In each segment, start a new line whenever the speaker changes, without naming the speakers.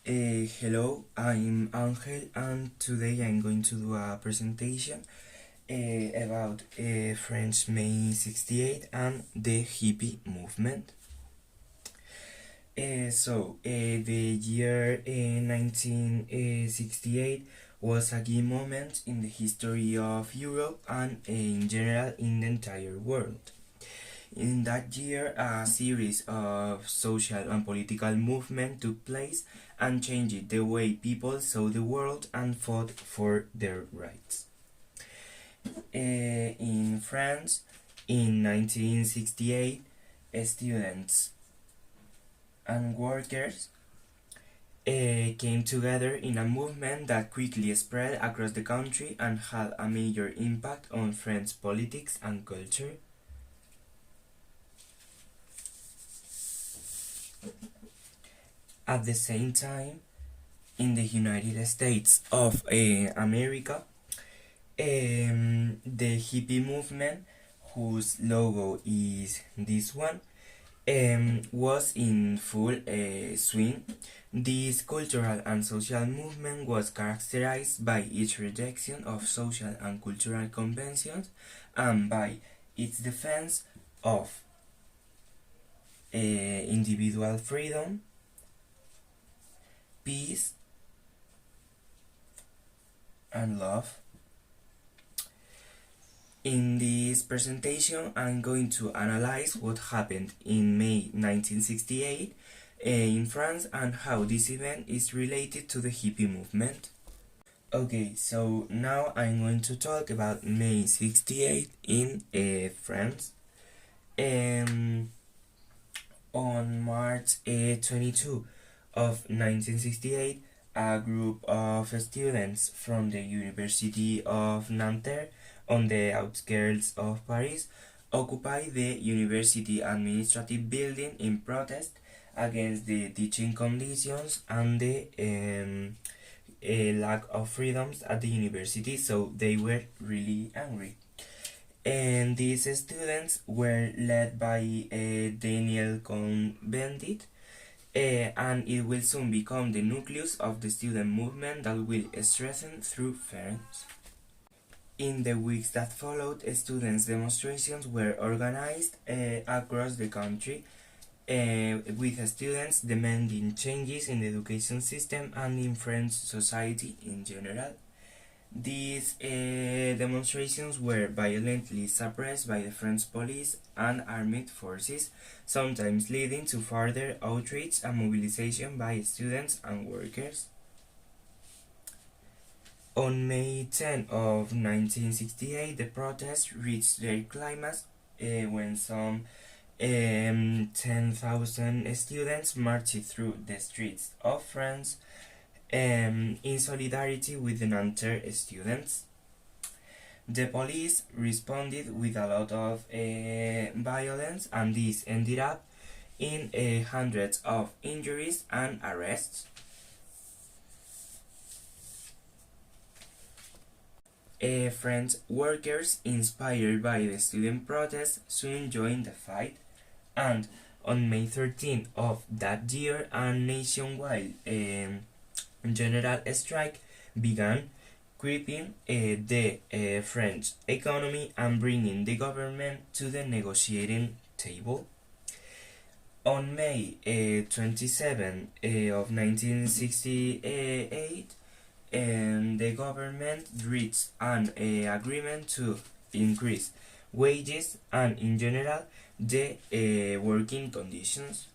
Hello, I'm Angel, and today I'm going to do a presentation about French May 68 and the hippie movement. The year 1968 was a key moment in the history of Europe and in general in the entire world. In that year, a series of social and political movements took place and changed the way people saw the world and fought for their rights. In France, in 1968, students and workers came together in a movement that quickly spread across the country and had a major impact on French politics and culture. At the same time, in the United States of America, the hippie movement, whose logo is this one, was in full swing. This cultural and social movement was characterized by its rejection of social and cultural conventions and by its defense of individual freedom, peace, and love. In this presentation, I'm going to analyze what happened in May 1968 in France and how this event is related to the hippie movement. Okay, so now I'm going to talk about May 68 in France. On March 22 of 1968, a group of students from the University of Nanterre on the outskirts of Paris occupied the university administrative building in protest against the teaching conditions and the lack of freedoms at the university, so they were really angry. And these students were led by Daniel Cohn-Bendit, and it will soon become the nucleus of the student movement that will strengthen through France. In the weeks that followed, students' demonstrations were organized across the country, with students demanding changes in the education system and in French society in general. These demonstrations were violently suppressed by the French police and armed forces, sometimes leading to further outrage and mobilization by students and workers. On May 10 of 1968, the protests reached their climax when some 10,000 students marched through the streets of France in solidarity with the Nanterre students. The police responded with a lot of violence, and this ended up in hundreds of injuries and arrests. French workers, inspired by the student protests, soon joined the fight, and on May 13 of that year, a nationwide general strike began, crippling the French economy and bringing the government to the negotiating table. On May 27 of 1968, the government reached an agreement to increase wages and, in general, the working conditions.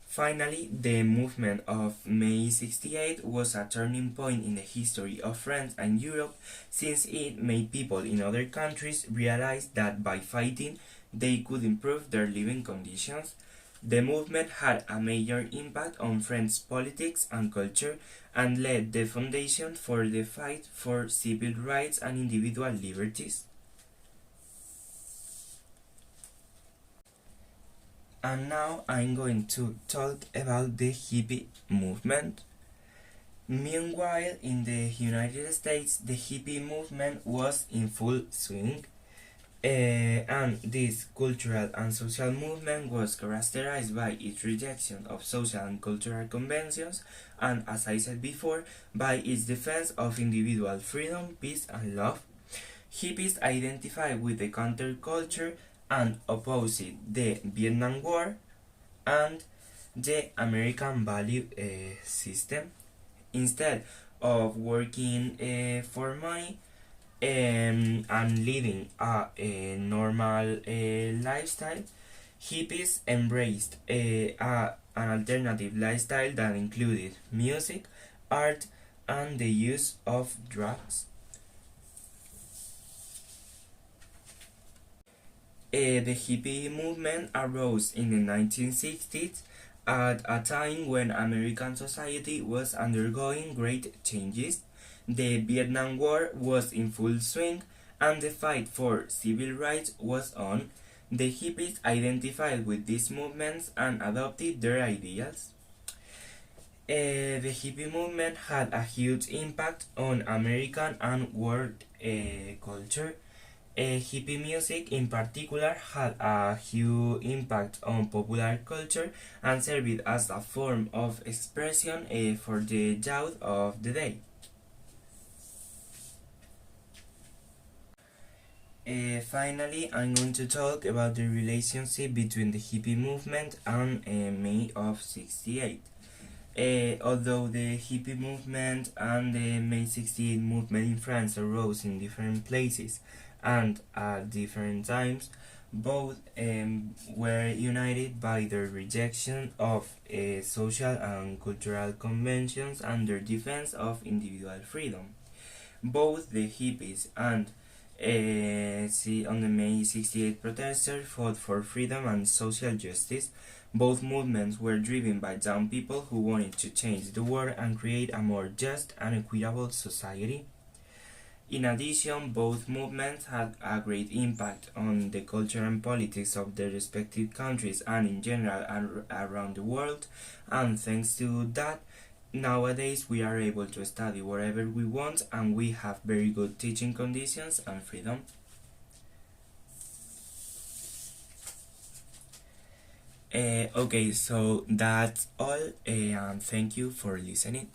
Finally, the movement of May 68 was a turning point in the history of France and Europe, since it made people in other countries realize that by fighting they could improve their living conditions. The movement had a major impact on French politics and culture and laid the foundation for the fight for civil rights and individual liberties. And now I'm going to talk about the hippie movement. Meanwhile, in the United States, the hippie movement was in full swing. And this cultural and social movement was characterized by its rejection of social and cultural conventions, and, as I said before, by its defense of individual freedom, peace, and love. Hippies identified with the counterculture and opposed the Vietnam War and the American value system. Instead of working for money, and living a normal lifestyle, hippies embraced an alternative lifestyle that included music, art, and the use of drugs. The hippie movement arose in the 1960s at a time when American society was undergoing great changes. The Vietnam War was in full swing and the fight for civil rights was on. The hippies identified with these movements and adopted their ideals. The hippie movement had a huge impact on American and world culture. Hippie music in particular had a huge impact on popular culture and served as a form of expression for the youth of the day. Finally, I'm going to talk about the relationship between the hippie movement and May of '68. Although the hippie movement and the May '68 movement in France arose in different places and at different times, both were united by their rejection of social and cultural conventions and their defense of individual freedom. Both the hippies and on the May '68 protesters fought for freedom and social justice. Both movements were driven by young people who wanted to change the world and create a more just and equitable society. In addition, both movements had a great impact on the culture and politics of their respective countries and in general around the world, and thanks to that, nowadays we are able to study wherever we want and we have very good teaching conditions and freedom. Okay, so that's all, and thank you for listening.